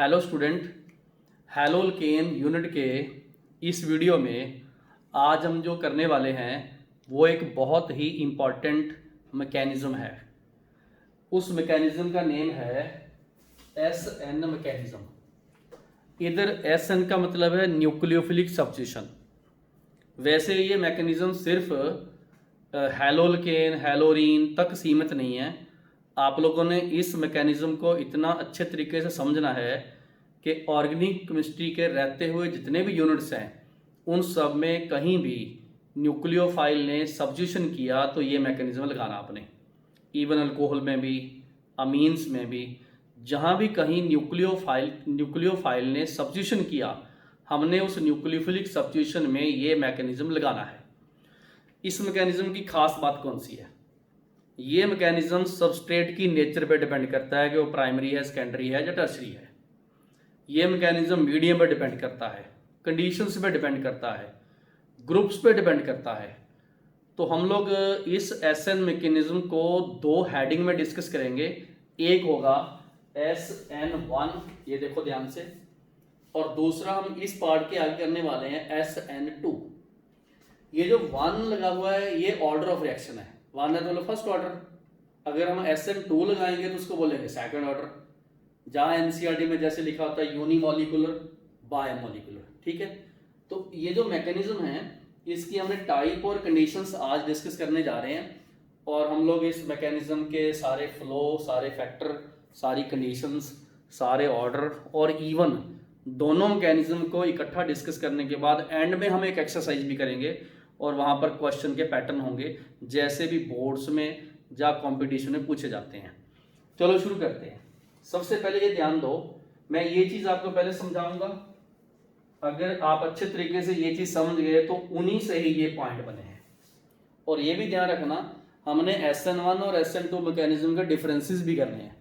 Hello student, हैलोल्केन unit के इस video में आज हम जो करने वाले हैं वो एक बहुत ही इम्पॉर्टेंट मैकेनिज़्म है। उस मैकेनिज़्म का नेम है एस एन मैकेनिज़्म। इधर एस एन का मतलब है न्यूक्लियोफिलिक सब्स्टिट्यूशन। वैसे ये मैकेनिज़्म सिर्फ हैलोल्केन हैलोरीन तक सीमित नहीं है। आप लोगों ने इस मैकेनिज़्म को इतना अच्छे तरीके से समझना है कि ऑर्गेनिक केमिस्ट्री के रहते हुए जितने भी यूनिट्स हैं उन सब में कहीं भी न्यूक्लियोफाइल ने सब्स्टिट्यूशन किया तो ये मैकेनिज़्म लगाना आपने। इवन अल्कोहल में भी, अमीन्स में भी, जहाँ भी कहीं न्यूक्लियोफाइल ने सब्स्टिट्यूशन किया हमने उस न्यूक्लियोफिलिक सब्स्टिट्यूशन में ये मैकेनिज़्म लगाना है। इस मैकेनिज़्म की खास बात कौन सी है? ये मैकेनिज़्म सबस्ट्रेट की नेचर पे डिपेंड करता है कि वो प्राइमरी है, सेकेंडरी है या टर्शरी है। ये मैकेनिज़्म मीडियम पे डिपेंड करता है, कंडीशंस पे डिपेंड करता है, ग्रुप्स पे डिपेंड करता है। तो हम लोग इस एसएन मैकेनिज़्म को दो हेडिंग में डिस्कस करेंगे। एक होगा SN1, ये देखो ध्यान से, और दूसरा हम इस पार्ट के आगे करने वाले हैं SN2। ये जो 1 लगा हुआ है ये ऑर्डर ऑफ रिएक्शन है। 1 है तो फर्स्ट ऑर्डर। अगर हम SN2 लगाएंगे तो उसको बोलेंगे सेकंड ऑर्डर। जहाँ एनसीईआरटी में जैसे लिखा होता है यूनिमोलिकुलर बायोमोलिकुलर, ठीक है। तो ये जो मैकेनिज्म है इसकी हमने टाइप और कंडीशंस आज डिस्कस करने जा रहे हैं, और हम लोग इस मैकेनिज्म के सारे फ्लो, सारे फैक्टर, सारी कंडीशंस, सारे ऑर्डर और इवन दोनों मैकेनिज्म को इकट्ठा डिस्कस करने के बाद एंड में हम एक एक्सरसाइज भी करेंगे और वहाँ पर क्वेश्चन के पैटर्न होंगे जैसे भी बोर्ड्स में या कॉम्पिटिशन में पूछे जाते हैं। चलो शुरू करते हैं। सबसे पहले ये ध्यान दो, मैं ये चीज़ आपको पहले समझाऊंगा। अगर आप अच्छे तरीके से ये चीज़ समझ गए तो उन्हीं से ही ये पॉइंट बने हैं। और ये भी ध्यान रखना, हमने SN1 और SN2 मैकेनिज्म के डिफरेंसेस भी करने हैं।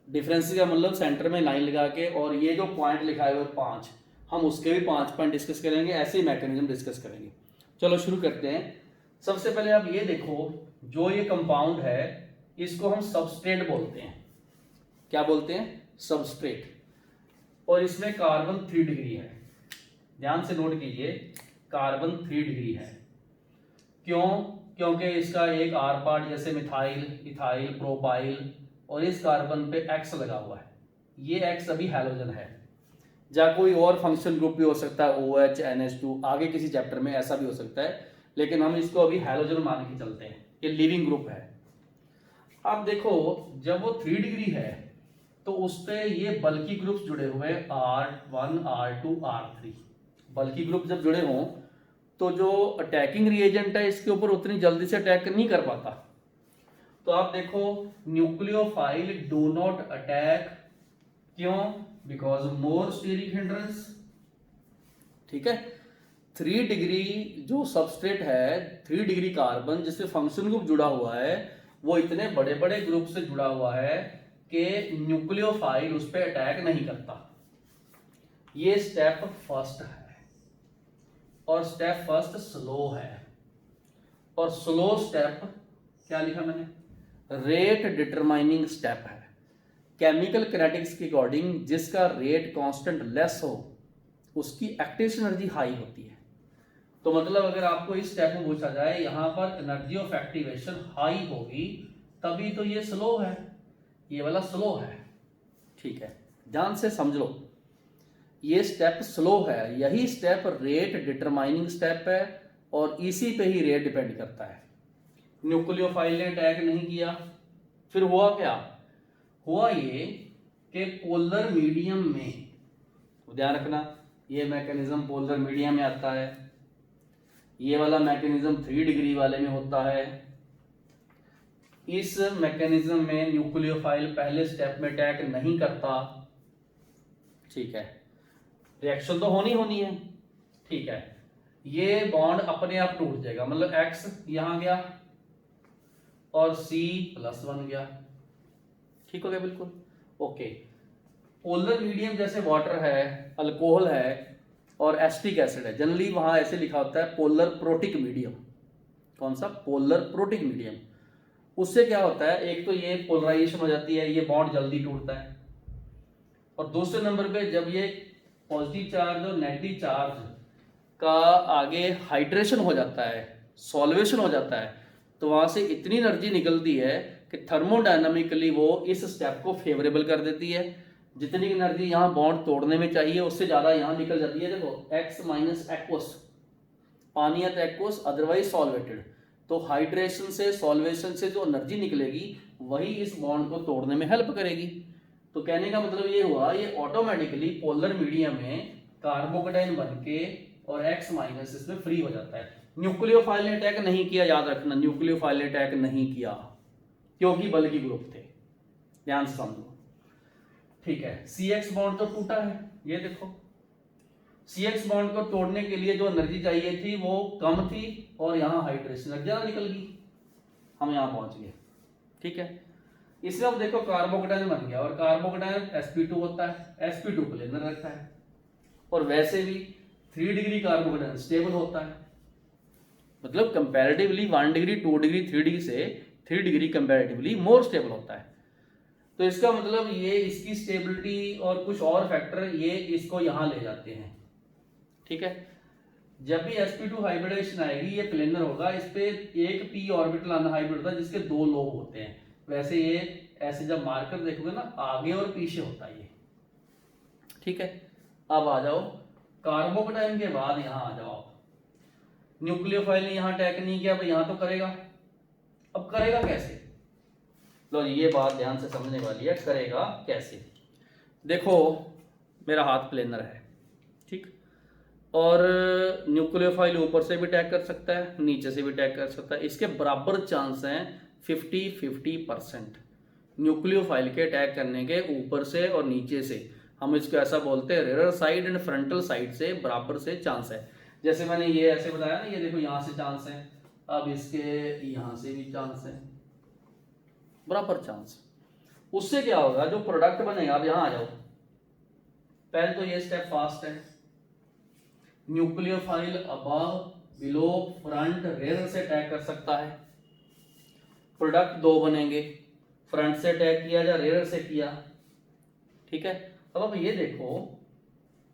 डिफरेंसेस का मतलब सेंटर में लाइन लगा के, और ये जो पॉइंट लिखाए हुए 5, हम उसके भी 5 पॉइंट डिस्कस करेंगे, ऐसे ही मैकेनिज्म डिस्कस करेंगे। चलो शुरू करते हैं। सबसे पहले आप ये देखो, जो ये कंपाउंड है इसको हम सबस्ट्रेट बोलते हैं। क्या बोलते हैं? सबस्ट्रेट। और इसमें कार्बन 3 डिग्री है। ध्यान से नोट कीजिए, कार्बन 3 डिग्री है। क्यों? क्योंकि इसका एक आर पार्ट जैसे मिथाइल, इथाइल, प्रोपाइल, और इस कार्बन पे X लगा हुआ है। ये X अभी हैलोजन है, या कोई और फंक्शन ग्रुप भी हो सकता है, OH, NH2, आगे किसी चैप्टर में ऐसा भी हो सकता है, लेकिन हम इसको अभी हैलोजन मान के चलते हैं। ये लिविंग ग्रुप है। अब देखो, जब वो 3 डिग्री है तो उस पर ये बल्कि ग्रुप्स जुड़े हुए हैं, R1, R2, R3। बल्कि ग्रुप जब जुड़े हों तो जो अटैकिंग रिएजेंट है इसके ऊपर उतनी जल्दी से अटैक नहीं कर पाता। तो आप देखो, न्यूक्लियोफाइल डू नॉट अटैक। क्यों? Because more steric hindrance. ठीक है। 3 डिग्री जो सबस्ट्रेट है, 3 डिग्री कार्बन जिससे फंक्शन ग्रुप जुड़ा हुआ है, वो इतने बड़े बड़े ग्रुप से जुड़ा हुआ है कि न्यूक्लियोफाइल उस पर अटैक नहीं करता। ये स्टेप फर्स्ट है, और स्टेप फर्स्ट स्लो है। और स्लो स्टेप क्या लिखा मैंने? रेट डिटरमाइनिंग स्टेप है। केमिकल किनेटिक्स के अकॉर्डिंग जिसका रेट कांस्टेंट लेस हो उसकी एक्टिव एनर्जी हाई होती है। तो मतलब अगर आपको इस स्टेप में पूछा जाए यहां पर एनर्जी ऑफ एक्टिवेशन हाई होगी तभी तो ये स्लो है, ये वाला स्लो है। ठीक है, ध्यान से समझ लो, ये स्टेप स्लो है। यही स्टेप रेट डिटरमाइनिंग स्टेप है, और इसी पे ही रेट डिपेंड करता है। न्यूक्लियोफाइल ने अटैक नहीं किया, फिर हुआ क्या? हुआ ये कि पोलर मीडियम में, ध्यान रखना ये मैकेनिज्म पोलर मीडियम में आता है। ये वाला मैकेनिज्म 3 डिग्री वाले में होता है। इस मैकेनिज्म में न्यूक्लियोफाइल पहले स्टेप में अटैक नहीं करता। ठीक है, रिएक्शन तो होनी है। ठीक है, ये बॉन्ड अपने आप टूट जाएगा, मतलब X यहां गया और C+1 गया। ठीक हो गया? बिल्कुल ओके। पोलर मीडियम जैसे वाटर है, अल्कोहल है और एसिटिक एसिड है, जनरली वहां ऐसे लिखा होता है पोलर प्रोटिक मीडियम। कौन सा? Polar protic medium. उससे क्या होता है, एक तो ये पोलराइजेशन हो जाती है, ये बॉन्ड जल्दी टूटता है। और दूसरे नंबर पे जब ये पॉजिटिव चार्ज और नेगेटिव चार्ज का आगे हाइड्रेशन हो जाता है, सॉल्वेशन हो जाता है, तो वहां से इतनी एनर्जी निकलती है कि थर्मोडायनामिकली वो इस स्टेप को फेवरेबल कर देती है। जितनी एनर्जी यहाँ बॉन्ड तोड़ने में चाहिए उससे ज्यादा यहाँ निकल जाती है। देखो एक्स माइनस एक्वस, पानी है तो एक्वस, अदरवाइज सॉल्वेटेड। तो हाइड्रेशन से सॉल्वेशन से जो एनर्जी निकलेगी वही इस बॉन्ड को तोड़ने में हेल्प करेगी। तो कहने का मतलब ये हुआ, ये ऑटोमेटिकली पोलर मीडियम में कार्बोकेटाइन बन के और एक्स माइनस इसमें फ्री हो जाता है। न्यूक्लियोफाइल ने अटैक नहीं किया, याद रखना, न्यूक्लियोफाइल ने अटैक नहीं किया क्योंकि बल्कि ग्रुप थे, ध्यान से समझो, ठीक है। CX बॉन्ड तो टूटा है, ये देखो CX बॉन्ड को तोड़ने के लिए जो एनर्जी चाहिए थी वो कम थी और यहाँ हाइड्रेशन ज्यादा निकल गई, हम यहाँ पहुंच गए, ठीक है। इसमें अब देखो कार्बोकेटाइन बन गया और कार्बोकेटाइन sp2 होता है, sp2 प्लेनर रहता है और वैसे भी 3 डिग्री कार्बोकेटाइन स्टेबल होता है, मतलब कंपैरेटिवली 1 डिग्री 2 डिग्री 3 डिग्री से 3 डिग्री कंपैरेटिवली मोर स्टेबल होता है। तो इसका मतलब ये इसकी स्टेबिलिटी और कुछ और फैक्टर ये इसको यहाँ ले जाते हैं, ठीक है। जब भी sp2 हाइब्रिडेशन आएगी ये प्लेनर होगा, इस पे एक p ऑर्बिटल अनहाइब्रिड होता है जिसके 2 लोब होते हैं। वैसे ये ऐसे जब मार्कर देखोगे ना आगे और पीछे होता है ये, ठीक है। अब आ जाओ कार्बोकेटाइन के बाद यहाँ आ जाओ, न्यूक्लियोफाइल ने यहाँ अटैक नहीं किया, अब यहाँ तो करेगा। अब करेगा कैसे, लो ये बात ध्यान से समझने वाली है, करेगा कैसे। देखो मेरा हाथ प्लेनर है, ठीक, और न्यूक्लियोफाइल ऊपर से भी अटैक कर सकता है, नीचे से भी अटैक कर सकता है। इसके बराबर चांस हैं 50-50% न्यूक्लियोफाइल के अटैक करने के, ऊपर से और नीचे से। हम इसको ऐसा बोलते हैं rear side and frontal side से बराबर से चांस है। जैसे मैंने ये ऐसे बताया ना, ये देखो यहाँ से चांस है, अब इसके यहाँ से भी चांस है, बराबर चांस। उससे क्या होगा, जो प्रोडक्ट बनेगा, अब यहाँ आ जाओ, पहले तो ये स्टेप फास्ट है, nucleophile above below front rear से अटैक कर सकता है, प्रोडक्ट 2 बनेंगे, फ्रंट से अटैक किया या रेयर से किया, ठीक है। अब ये देखो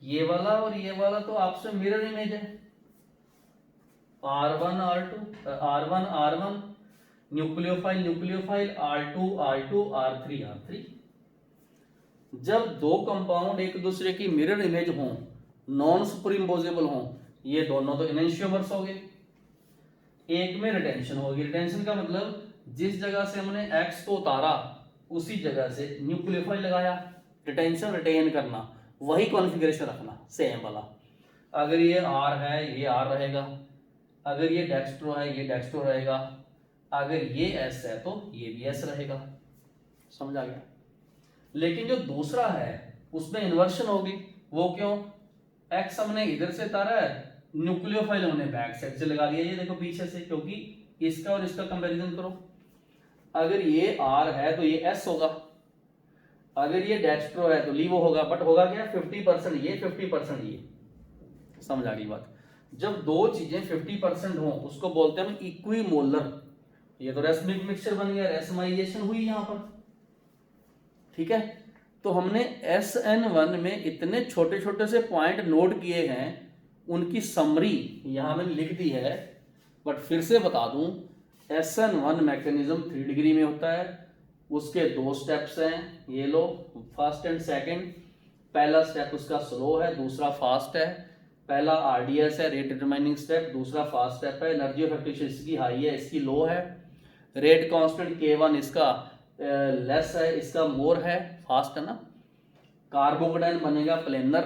ये वाला और ये वाला तो आपस में मिरर इमेज है, R1 R1 nucleophile R2 R3 जब 2 कंपाउंड एक दूसरे की मिरर इमेज हों, नॉन सुपरइम्पोजेबल हों, ये दोनों तो एनेंशियोमर्स हो गए। एक में रिटेंशन होगी, रिटेंशन का मतलब जिस जगह से हमने X को उतारा उसी जगह से न्यूक्लियोफाइल लगाया, रिटेंशन रिटेन करना, वही कॉन्फ़िगरेशन रखना सेम वाला। अगर ये R है ये R रहेगा, अगर ये डेक्स्ट्रो है ये डेक्स्ट्रो रहेगा, अगर ये S है तो ये भी S रहेगा, समझ आ गया। लेकिन जो दूसरा है उसमें इन्वर्शन होगी, वो क्यों, X हमने इधर से उतारा है, न्यूक्लियोफाइल हमने बैक साइड से लगा दिया, ये देखो पीछे से, क्योंकि इसका और इसका कंपैरिजन करो, अगर ये R है तो ये S होगा, अगर ये डेक्स्ट्रो है तो लीवो होगा, बट होगा क्या, 50% ये 50% ये, समझ आ गई बात। जब 2 चीजें 50% हो उसको बोलते हैं हम इक्विमोलर। ये तो रेसमिक मिक्सचर बन गया, रेसमाइजेशन हुई यहां पर, ठीक है। तो हमने SN1 में इतने छोटे छोटे से पॉइंट नोट किए हैं, उनकी समरी यहां मैंने लिख दी है, बट फिर से बता दूं, SN1 मैकेनिज्म 3 डिग्री में होता है, उसके 2 स्टेप्स हैं, ये लो फर्स्ट एंड सेकंड। पहला स्टेप उसका स्लो है, दूसरा फास्ट है। पहला RDS है, रेट डिटरमाइनिंग स्टेप, दूसरा फास्ट स्टेप है। एनर्जी ऑफ एक्टिवेशन इसकी हाई है, इसकी लो है। रेट कांस्टेंट K1 इसका लेस है, इसका मोर है, फास्ट है ना। कार्बोकेटाइन बनेगा प्लेनर,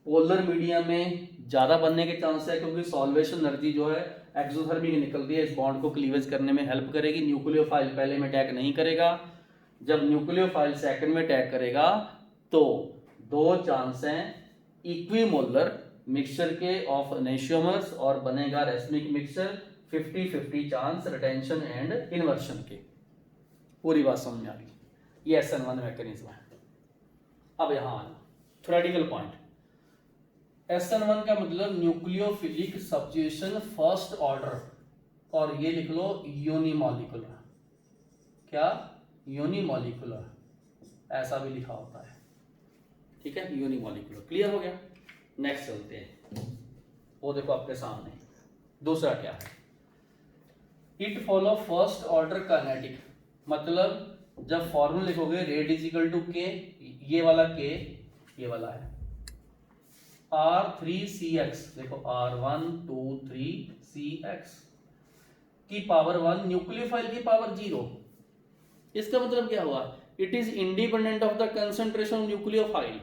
पोलर मीडियम में ज्यादा बनने के चांस है क्योंकि सॉल्वेशन एनर्जी जो है एक्सोथर्मिक निकलती है, इस बॉन्ड को क्लीवेज करने में हेल्प करेगी। न्यूक्लियोफाइल पहले में अटैक नहीं करेगा, जब न्यूक्लियोफाइल सेकंड में अटैक करेगा तो 2 चांस हैं इक्विमोलर मिक्सचर के ऑफ एनेंशियोमर्स, और बनेगा racemic mixture, 50-50 chance retention and inversion के। पूरी बात समझ में आ गई, ये SN1 मैकेनिज्म है। अब यहां आना थ्योरेटिकल पॉइंट, SN1 का मतलब न्यूक्लियोफिलिक सब्स्टिट्यूशन फर्स्ट ऑर्डर, और ये लिख लो यूनिमॉलिक्यूलर। क्या, यूनिमॉलिक्यूलर, ऐसा भी लिखा होता है, ठीक है, यूनिमॉलिक्यूलर। क्लियर हो गया। नेक्स्ट चलते हैं, वो देखो आपके सामने दूसरा क्या है, it follow first order kinetic. मतलब जब फॉर्मूला लिखोगे रेट इज इक्वल टू के, ये वाला के ये वाला है, R3CX, देखो R1 2 3 CX की पावर 1 न्यूक्लियोफाइल की पावर 0। इसका मतलब क्या हुआ, it is independent of the concentration nucleophile.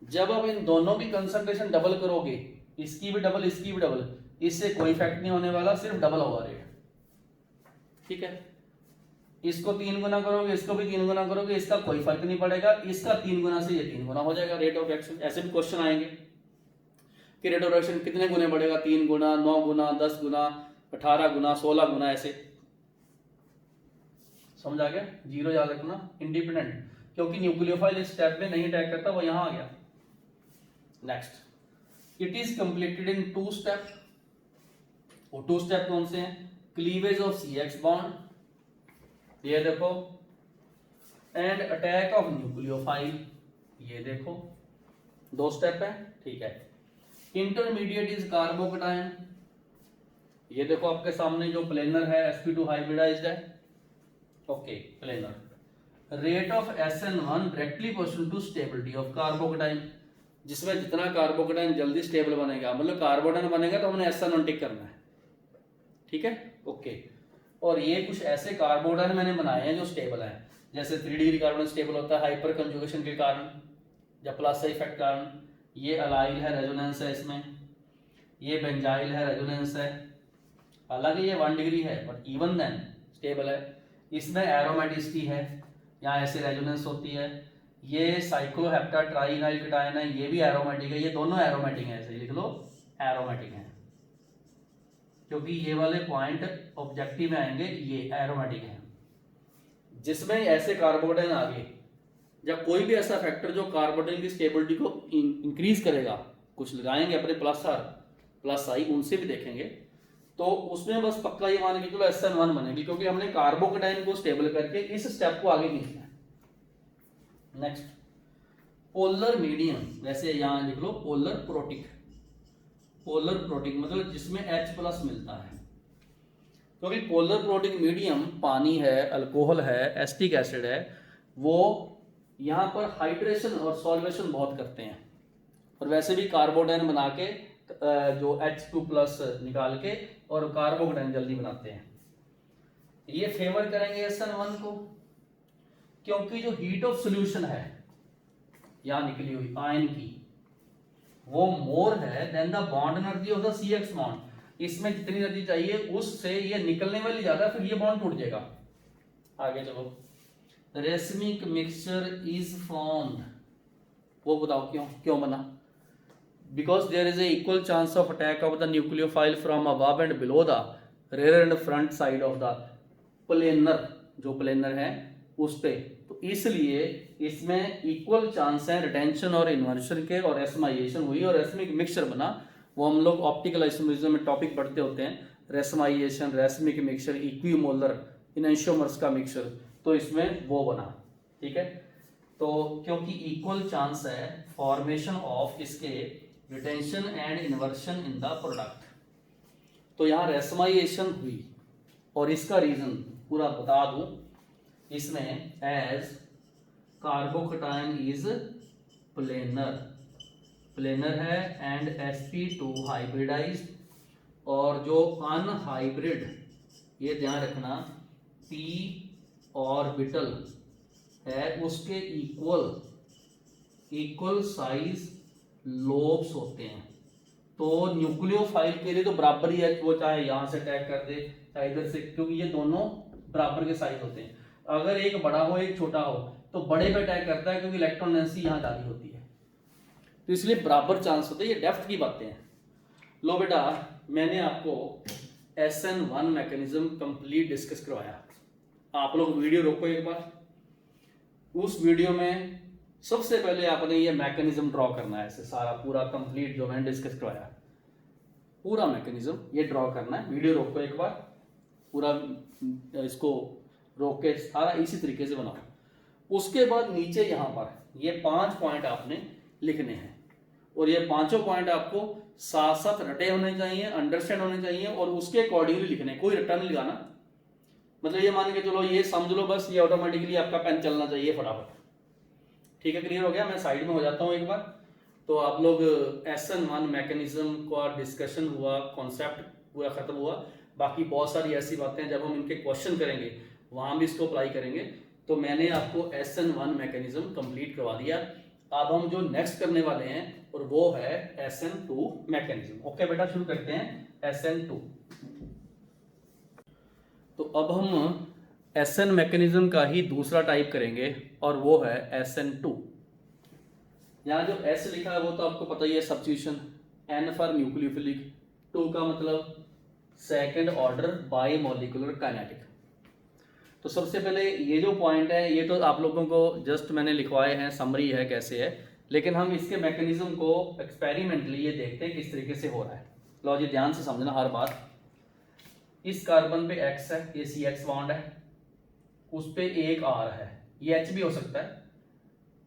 जब आप इन दोनों की कंसंट्रेशन डबल करोगे, इसकी भी डबल इसकी भी डबल, इससे कोई इफेक्ट नहीं होने वाला, सिर्फ डबल होगा रेट। ठीक है, इसको 3 गुना करोगे, इसको भी 3 गुना करोगे, इसका कोई फर्क नहीं पड़ेगा, इसका 3 गुना से ये 3 गुना हो जाएगा रेट ऑफ रिएक्शन। ऐसे भी क्वेश्चन आएंगे कि रेट ऑफ रिएक्शन कितने गुने बढ़ेगा, 3 गुना, 9 गुना, 10 गुना, 18 गुना, 16 गुना, ऐसे। समझ आ गया। जीरो याद रखना, इंडिपेंडेंट, क्योंकि न्यूक्लियोफाइल इस स्टेप में नहीं अटैक करता, वो यहां आ गया। Next, it is completed in 2 step. वो 2 स्टेप कौन से हैं, क्लीवेज ऑफ CX बॉन्ड, ये देखो, एंड अटैक ऑफ न्यूक्लियोफाइल, ये देखो, 2 स्टेप है। ठीक है, इंटरमीडिएट इज कार्बोकेटायन, ये देखो आपके सामने जो प्लेनर है sp2 हाइब्रिडाइज्ड है, okay planar. Rate of SN1 directly proportional to stability of carbocation, जिसमें जितना कार्बोकेटायन जल्दी स्टेबल बनेगा, मतलब कार्बोकेटायन बनेगा तो हमने SN1 टिक करना है। ठीक है, ओके। और ये कुछ ऐसे कार्बोकेटायन मैंने बनाए हैं जो स्टेबल हैं, जैसे 3 डिग्री कार्बन स्टेबल होता है हाइपर कंजुगेशन के कारण या प्लस इफेक्ट कारण। ये अलाइल है, रेजोनेंस है इसमें, ये बेंजाइल है, रेजोनेंस है, हालांकि ये 1 डिग्री है बट इवन देन स्टेबल है। इसमें एरोमेटिसिटी है, यहाँ ऐसे रेजोनेंस होती है। ये साइक्लोहेप्टा ट्राइनाइल कीटायन है, ये भी एरोमेटिक है, ये दोनों एरोमेटिक हैं, ऐसे लिख लो एरोमेटिक हैं, क्योंकि ये वाले पॉइंट ऑब्जेक्टिव में आएंगे, ये एरोमेटिक हैं। जिसमें ऐसे कार्बोकेटायन आ गए, जब कोई भी ऐसा फैक्टर जो कार्बोकेटायन की स्टेबिलिटी को इंक्रीज करेगा, कुछ लगाएंगे अपने प्लस आर प्लस आई, उनसे भी देखेंगे, तो उसमें बस पक्का ये मान के चलो SN1 बनेगी, क्योंकि हमने कार्बोकेटायन को स्टेबल करके इस स्टेप को आगे खींचना है। नेक्स्ट, पोलर मीडियम, वैसे यहां लिख लो पोलर प्रोटिक। पोलर प्रोटिक मतलब जिसमें H+ मिलता है, क्योंकि पोलर प्रोटिक मीडियम पानी है, अल्कोहल है, एसिटिक एसिड है, वो यहाँ पर हाइड्रेशन और सॉल्वेशन बहुत करते हैं, और वैसे भी कार्बोकेटायन बना के जो H2+ निकाल के और कार्बोकेटायन जल्दी बनाते हैं। ये फेवर करेंगे SN1 को, क्योंकि जो हीट ऑफ सॉल्यूशन है यहां निकली हुई आयन की, वो मोर है than the bond energy of the CX bond. इसमें जितनी एनर्जी चाहिए उससे ये निकलने वाली ज्यादा, फिर ये बॉन्ड टूट जाएगा। आगे चलो, रेसमिक मिक्सचर इज फॉर्म्ड, वो बताओ क्यों क्यों बना। Because there is a equal chance of attack of the nucleophile from above and below the rear and front side of the planar, जो प्लेनर है उस पे, तो इसलिए इसमें इक्वल चांस है रिटेंशन और इन्वर्शन के, और रेसमाइजेशन हुई और रेसमिक मिक्सचर बना। वो हम लोग ऑप्टिकल आइसोमरिज्म में टॉपिक पढ़ते होते हैं, racemisation, racemic mixture, equimolar, enantiomers का मिक्सचर, तो इसमें वो बना। ठीक है, तो क्योंकि इक्वल चांस है फॉर्मेशन ऑफ इसके retention and inversion in the product, तो यहाँ रेसमाइजेशन हुई, और इसका रीजन पूरा बता दूं, इसमें as carbocation is planar, planar है एंड sp2 हाइब्रिडाइज्ड, और जो अनहाइब्रिड, ये ध्यान रखना, p ऑर्बिटल है उसके इक्वल साइज लोब्स होते हैं। तो न्यूक्लियोफाइल के लिए तो बराबर ही है, वो चाहे यहां से अटैक कर दे चाहे इधर से, क्योंकि ये दोनों बराबर के साइज होते हैं। अगर एक बड़ा हो एक छोटा हो तो बड़े पे अटैक करता है, क्योंकि इलेक्ट्रॉन डेंसिटी यहां ज्यादा होती है, तो इसलिए बराबर चांस होते हैं। ये डेप्थ की बातें हैं। लो बेटा, मैंने आपको SN1 मैकेनिज्म कंप्लीट डिस्कस करवाया। आप लोग वीडियो रोको एक बार, उस वीडियो में सबसे पहले आपने ये मैकेनिज्म ड्रॉ करना है, ऐसे सारा पूरा कंप्लीट जो मैंने डिस्कस करवाया पूरा मैकेनिज्म ये ड्रॉ करना है। वीडियो रोको एक बार, पूरा इसको रोक के सारा इसी तरीके से बनाओ। उसके बाद नीचे यहाँ पर ये 5 पॉइंट आपने लिखने हैं, और ये 5 पॉइंट आपको साथ साथ रटे होने चाहिए, अंडरस्टैंड होने चाहिए, और उसके अकॉर्डिंगली लिखने, कोई रट्टा नहीं लगाना। मतलब ये मान के चलो, ये समझ लो बस, ये ऑटोमेटिकली आपका पेन चलना चाहिए फटाफट। ठीक है, क्लियर हो गया? मैं साइड में हो जाता हूँ एक बार। तो आप लोग SN1 मैकेनिज्म का डिस्कशन हुआ, कॉन्सेप्ट पूरा खत्म हुआ। बाकी बहुत सारी ऐसी बातें हैं, जब हम इनके क्वेश्चन करेंगे वहां भी इसको अप्लाई करेंगे। तो मैंने आपको SN1 मैकेनिज्म कंप्लीट करवा दिया। अब हम जो नेक्स्ट करने वाले हैं और वो है SN2 मैकेनिज्म। ओके बेटा, शुरू करते हैं SN2। तो अब हम SN मैकेनिज्म का ही दूसरा टाइप करेंगे, और वो है SN2। यहाँ जो S लिखा है वो तो आपको पता ही है, सब्स्टिट्यूशन। N फॉर न्यूक्लियोफिलिक, 2 का मतलब सेकेंड ऑर्डर बायमोलिकुलर काइनेटिक। तो सबसे पहले ये जो पॉइंट है, ये तो आप लोगों को जस्ट मैंने लिखवाए हैं, समरी है कैसे है, लेकिन हम इसके मैकेनिज्म को एक्सपेरिमेंटली ये देखते हैं किस तरीके से हो रहा है। लो जी, ध्यान से समझना हर बात। इस कार्बन पे X है, ये CX बॉन्ड है, उस पे एक R है, ये H भी हो सकता है।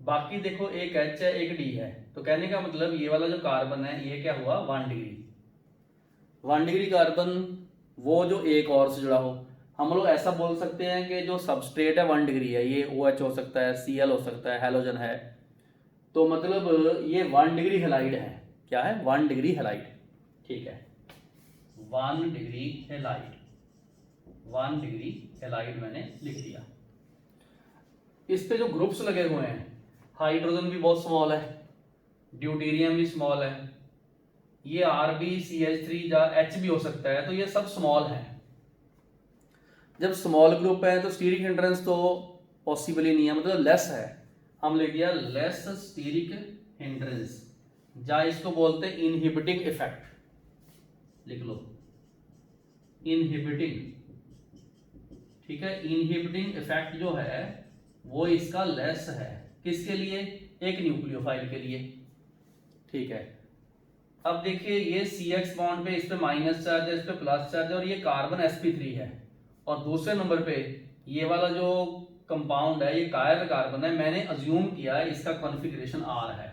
बाकी देखो एक H है, एक D है। तो कहने का मतलब ये वाला जो कार्बन है, ये क्या हुआ, 1 डिग्री। 1 डिग्री कार्बन, वो जो एक और से जुड़ा हो। हम लोग ऐसा बोल सकते हैं कि जो सबस्ट्रेट है 1 डिग्री है, ये OH हो सकता है, Cl हो सकता है, हैलोजन है। तो मतलब ये 1 डिग्री हैलाइड है। क्या है? 1 डिग्री हैलाइड। ठीक है, 1 डिग्री हैलाइड, 1 डिग्री हैलाइड मैंने लिख दिया। इस पे जो ग्रुप्स लगे हुए हैं, हाइड्रोजन भी बहुत स्मॉल है, ड्यूटेरियम भी स्मॉल है, ये RbCH3 या H भी हो सकता है, तो ये सब स्मॉल है। जब स्मॉल ग्रुप है तो स्टीरिक हिंड्रेंस तो पॉसिबल ही नहीं है, मतलब लेस है। हम लिख दिया लेस स्टीरिक हिंड्रेंस, या इसको बोलते हैं इनहिबिटिंग इफेक्ट। लिख लो इनहिबिटिंग। ठीक है, इनहिबिटिंग इफेक्ट जो है वो इसका लेस है। किसके लिए? एक न्यूक्लियोफाइल के लिए। ठीक है, अब देखिए ये CX बॉन्ड पे, इस पे माइनस चार्ज है, इस पे प्लस चार्ज है, और ये कार्बन sp3 है। और दूसरे नंबर पे ये वाला जो कंपाउंड है, ये कायर कार्बन है। मैंने अज्यूम किया है इसका कॉन्फ़िगरेशन R है,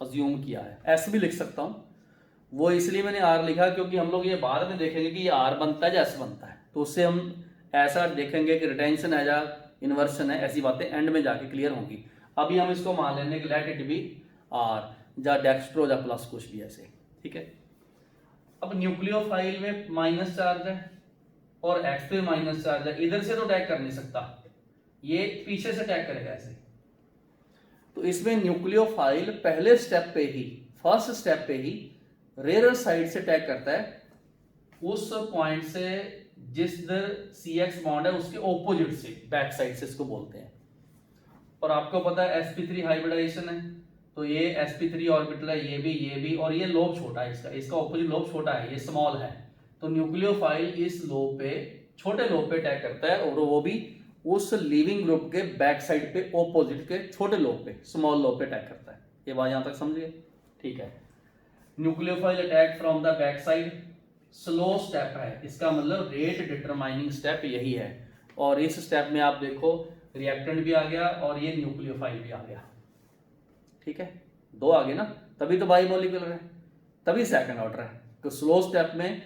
अज्यूम किया है। S भी लिख सकता हूं, वो इसलिए मैंने R लिखा क्योंकि हम लोग ये बाद में देखेंगे कि ये R बनता है या S बनता है, तो उससे हम ऐसा देखेंगे कि रिटेंशन है या इन्वर्शन है, ऐसी बातें एंड में जाके क्लियर होंगी। अभी हम इसको मान लेंगे कि लेट इट बी R, या डेक्स्ट्रो या प्लस कुछ भी ऐसे। ठीक है, अब न्यूक्लियोफाइल में माइनस चार्ज है और X पे माइनस चार्ज है, इधर से तो अटैक कर नहीं सकता, ये पीछे से अटैक करेगा ऐसे। तो इसमें न्यूक्लियोफाइल पहले स्टेप पे ही, फर्स्ट स्टेप पे ही रेयर साइड से अटैक करता है, उस पॉइंट से जिसधर CX बॉन्ड है उसके ऑपोजिट से, बैक साइड से इसको बोलते हैं। और आपको पता है sp3 हाइब्रिडाइजेशन है, तो ये sp3 ऑर्बिटल है, ये भी, और ये लोब छोटा है, इसका ऑपोजिट लोब छोटा है, ये स्मॉल है। तो न्यूक्लियोफाइल इस लोब पे, छोटे लोब पे अटैक करता है, और वो भी उस लीविंग ग्रुप के बैक साइड पे, ऑपोजिट के छोटे लोब पे, स्मॉल लोब पे अटैक करता है। ये बात यहां तक समझिए। ठीक है, nucleophile attack from the back side, slow step है, इसका मतलब रेट डिटरमाइनिंग स्टेप यही है। और इस स्टेप में आप देखो रिएक्टेंट भी आ गया और ये न्यूक्लियोफाइल भी आ गया। ठीक है, 2 आ गए ना, तभी तो बाइमोलिकुलर है, तभी सेकंड ऑर्डर है। तो स्लो स्टेप में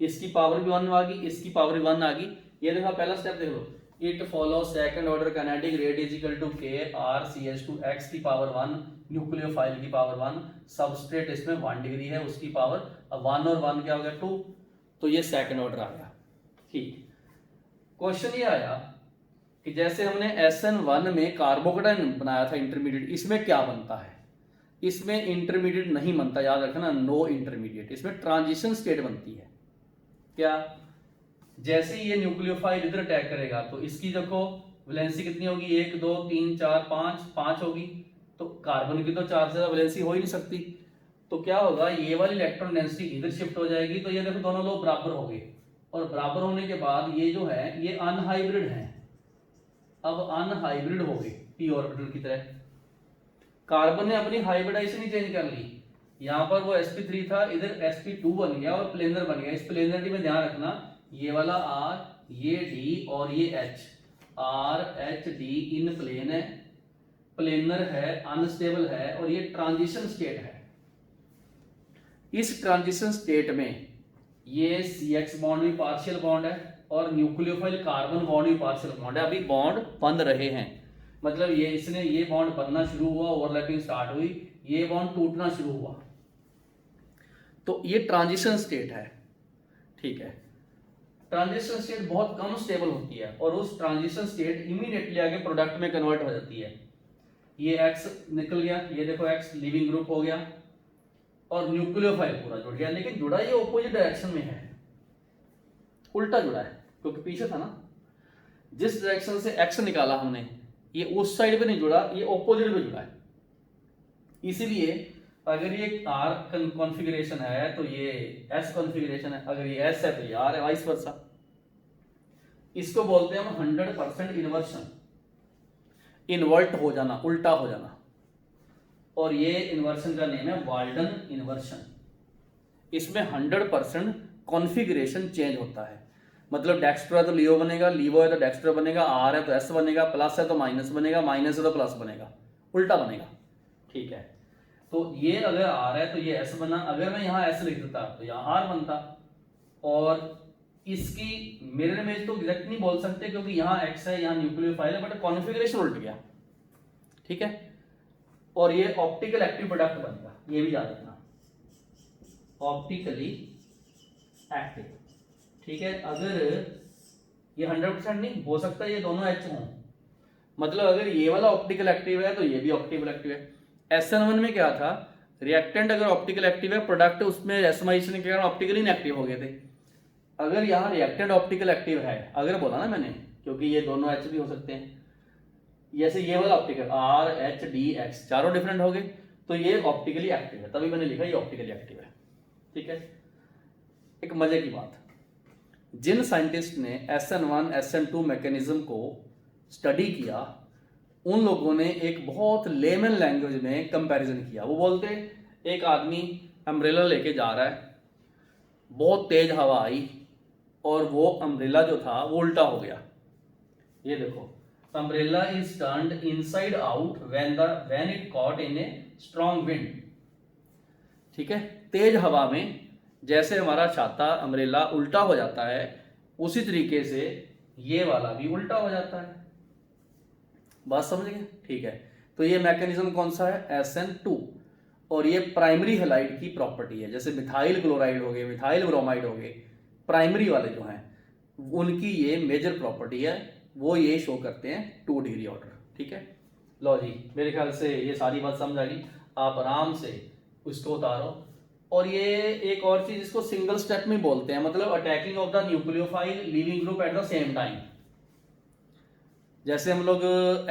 इसकी पावर भी 1 आ गई, इसकी पावर भी 1 आ गई। ये देखो पहला स्टेप देख लो, it follow second order kinetic rate is equal to KRCH2X की पावर 1, न्यूक्लियोफाइल की पावर 1, सबस्ट्रेट इसमें 1 डिग्री है, उसकी पावर 1 और 1 क्या हो गया 2, तो ये सेकंड ऑर्डर आ गया। ठीक, क्वेश्चन ये आया कि जैसे हमने SN1 में कार्बोकेटाइन बनाया था इंटरमीडिएट, इसमें क्या बनता है? इसमें इंटरमीडिएट नहीं बनता, याद रखना, नो इंटरमीडिएट, इसमें ट्रांजिशन स्टेट बनती है। क्या? जैसे ही ये न्यूक्लियोफाइल इधर अटैक करेगा तो इसकी देखो वैलेंसी कितनी होगी, 1 2 3 4 5 होगी। तो कार्बन की तो 4 से ज्यादा वैलेंसी हो ही नहीं सकती, तो क्या होगा, ये वाली इलेक्ट्रॉन डेंसिटी इधर शिफ्ट हो जाएगी। तो ये देखो दोनों लोग बराबर हो गए, और बराबर होने के बाद ये जो है ये अनहाइब्रिड है, अब अनहाइब्रिड हो गए p ऑर्बिटल की तरह। कार्बन ने अपनी हाइब्रिडाइजेशन ही चेंज कर ली, यहाँ पर वो sp3 था, इधर sp2 बन गया और प्लेनर बन गया। इस प्लेनरिटी में ध्यान रखना, ये वाला R, ये D और ये H RH D इन प्लेन है, प्लेनर है, अनस्टेबल है, और ये ट्रांजिशन स्टेट है। इस ट्रांजिशन स्टेट में ये CX बॉन्ड भी पार्शियल बॉन्ड है और न्यूक्लियोफाइल कार्बन बॉन्ड भी पार्शियल बॉन्ड है। अभी बॉन्ड बन रहे हैं, मतलब ये इसने ये बॉन्ड बनना शुरू हुआ, ओवरलैपिंग स्टार्ट हुई, ये बॉन्ड टूटना शुरू हुआ। तो ये ट्रांजिशन स्टेट है, ठीक है। ट्रांजिशन स्टेट बहुत कम स्टेबल होती है और उस ट्रांजिशन स्टेट इमीडिएटली आगे प्रोडक्ट में कन्वर्ट हो जाती है। ये X निकल गया, ये देखो X लिविंग ग्रुप हो गया और न्यूक्लियोफाइल पूरा जुड़ गया, लेकिन जुड़ा ये ऑपोजिट डायरेक्शन में है, उल्टा जुड़ा है, क्योंकि पीछे था ना, जिस डायरेक्शन से X निकाला हमने, ये उस साइड पे नहीं जुड़ा, ये ऑपोजिट पे जुड़ा है। इसीलिए अगर ये R कॉन्फ़िगरेशन है तो ये S कॉन्फ़िगरेशन है, अगर ये S है तो ये R है, वाइस वर्सा। इसको बोलते हैं हम 100% इन्वर्शन, इन्वर्ट हो जाना, उल्टा हो जाना, और ये इन्वर्शन का नेम है वाल्डन इन्वर्शन। इसमें 100% कॉन्फ़िगरेशन चेंज होता है, मतलब डेक्स्ट्रो है तो लियो बनेगा, लियो है तो डेक्स्ट्रो बनेगा, आर है तो एस बनेगा, प्लस है तो माइनस बनेगा, माइनस है तो प्लस बनेगा, उल्टा बनेगा, ठीक है। तो ये अगर आर है तो ये एस बना, अगर मैं यहाँ एस लिख देता तो यहाँ आर बनता, और इसकी मिरर इमेज तो एग्जैक्ट नहीं बोल सकते क्योंकि यहाँ एक्स है, यहाँ न्यूक्लियोफाइल है, बट कॉन्फ़िगरेशन उल्ट गया, ठीक है। और ये ऑप्टिकल एक्टिव प्रोडक्ट बनेगा, ये भी याद रखना, ऑप्टिकली एक्टिव, ठीक है। अगर ये 100% नहीं हो सकता, ये दोनों एच हों, मतलब अगर ये वाला ऑप्टिकल एक्टिव है तो ये भी ऑप्टिकल एक्टिव है। SN1 में क्या था, रिएक्टेंट अगर ऑप्टिकल एक्टिव है, प्रोडक्ट उसमें एसमाइशन के कारण ऑप्टिकली इनएक्टिव हो गए थे। अगर यहाँ रिएक्टेंट ऑप्टिकल एक्टिव है, अगर बोला ना मैंने, क्योंकि ये दोनों एच भी हो सकते हैं, जैसे ये वाला ऑप्टिकल RH-D-X चारों डिफरेंट हो गए, तो ये ऑप्टिकली एक्टिव है, तभी मैंने लिखा ये ऑप्टिकली एक्टिव है, ठीक है। एक मजे की बात, जिन साइंटिस्ट ने SN1 SN2 मैकेनिज्म को स्टडी किया, उन लोगों ने एक बहुत लेमन लैंग्वेज में कंपैरिजन किया। वो बोलते एक आदमी अम्ब्रेला लेके जा रहा है, बहुत तेज हवा आई और वो अम्ब्रेला जो था वो उल्टा हो गया। ये देखो, umbrella is turned inside out when it caught in a strong wind, ठीक है। तेज हवा में जैसे हमारा छाता अम्ब्रेला उल्टा हो जाता है, उसी तरीके से ये वाला भी उल्टा हो जाता है। बात समझ गए, ठीक है। तो ये मैकेनिज्म कौन सा है, SN2, और ये प्राइमरी हैलाइड की प्रॉपर्टी है। जैसे मिथाइल क्लोराइड हो गए, मिथाइल ब्रोमाइड हो गए, प्राइमरी वाले जो हैं उनकी ये मेजर प्रॉपर्टी है, वो ये शो करते हैं 2 डिग्री ऑर्डर, ठीक है। लो जी, मेरे ख्याल से ये सारी बात समझ आ गई, आप आराम से उसको उतारो। और ये एक और चीज, इसको सिंगल स्टेप में बोलते हैं, मतलब attacking of the nucleophile leaving group at the same time. जैसे हम लोग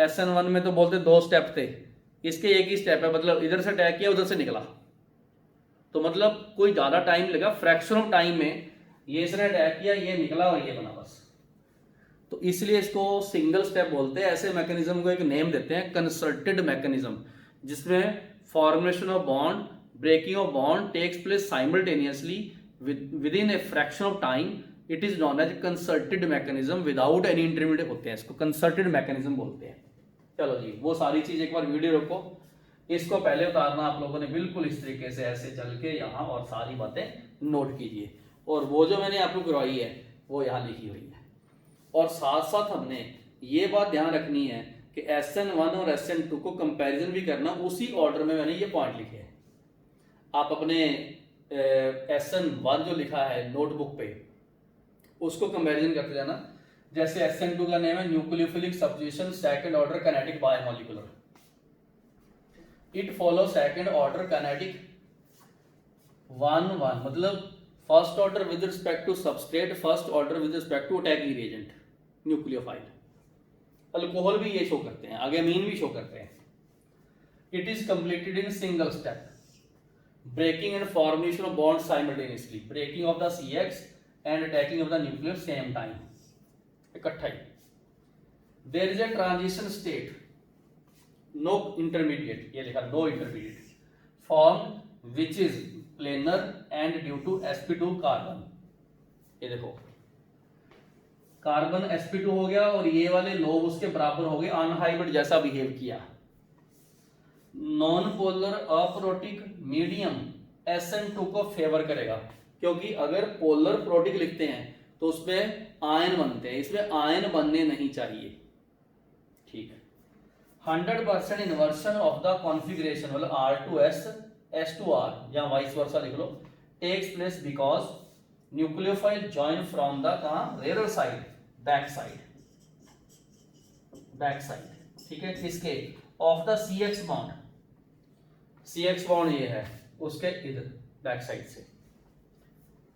SN1 में तो बोलते 2 स्टेप थे, इसके एक ही स्टेप है, मतलब इधर से अटैक किया उधर से निकला, तो मतलब कोई ज्यादा टाइम लगा, फ्रैक्शन ऑफ टाइम में ये इसने अटैक किया, ये निकला और ये बना बस। तो इसलिए इसको सिंगल स्टेप बोलते हैं। ऐसे मैकेनिज्म को एक नेम देते हैं कंसर्टेड मैकेनिज्म, जिसमें formation of bond, breaking of bond takes place simultaneously within a fraction of time. It is known as concerted mechanism without any intermediate होते हैं, इसको कंसर्टेड मैकेनिज्म बोलते हैं। चलो जी, वो सारी चीज एक बार वीडियो रखो, इसको पहले उतारना आप लोगों ने बिल्कुल इस तरीके से ऐसे चल के यहाँ, और सारी बातें नोट कीजिए। और वो जो मैंने आपको करवाई है वो यहाँ लिखी हुई है। और साथ साथ हमने ये बात ध्यान रखनी है कि SN1 और SN2 को कंपैरिजन भी करना, उसी ऑर्डर में मैंने ये पॉइंट लिखे हैं। आप अपने SN1 जो लिखा है नोटबुक पे, उसको कंपैरिजन करते जाना। जैसे SN2 का नेम है nucleophilic substitution second order kinetic bimolecular, it follow second order kinetic 1-1, मतलब first order with respect to substrate, first order with respect to attacking reagent, nucleophile. Alcohol भी ये शो करते हैं, आगे अमीन भी शो करते हैं। It is completed in single step, breaking and formation of bond simultaneously, breaking of the CX and attacking of the nuclear same time, इकट्ठा ही। There is a transition state, no intermediate, ये लिखा no intermediate, form which is planar and due to sp2 carbon. ये देखो, carbon sp2 हो गया और ये वाले लोब उसके बराबर हो गए, अनहाइब्रिड जैसा बिहेव किया। Non polar aprotic medium SN2 को फेवर करेगा, क्योंकि अगर पोलर प्रोटिक लिखते हैं तो उसमें आयन बनते हैं, इसमें आयन बनने नहीं चाहिए। ठीक है। 100% इन्वर्सन ऑफ द कॉन्फ़िगरेशन मतलब R2S S2R या वाइस वर्सा लिख लो, takes place because nucleophile join from the कहां rear side, back side, back side. ठीक है, किसके of the CX bond, CX bond ये है उसके इधर बैक साइड से,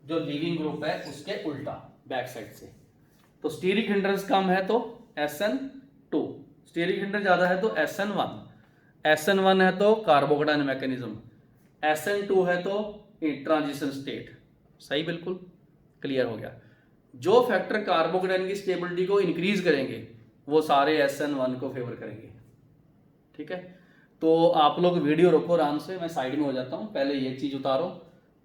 जो लिविंग ग्रुप है उसके उल्टा बैक साइड से। तो स्टीरिक हिंड्रेंस कम है तो SN2, स्टीरिक हिंड्रेंस ज्यादा है तो SN1, SN1 है तो कार्बोकेटाइन मैकेनिज्म, SN2 है तो ट्रांजिशन स्टेट। सही, बिल्कुल क्लियर हो गया। जो फैक्टर कार्बोकेटाइन की स्टेबिलिटी को इंक्रीज करेंगे वो सारे SN1 को फेवर करेंगे। ठीक है, तो आप लोग वीडियो रोको आराम से, मैं साइड में हो जाता हूँ, पहले ये चीज उतारो,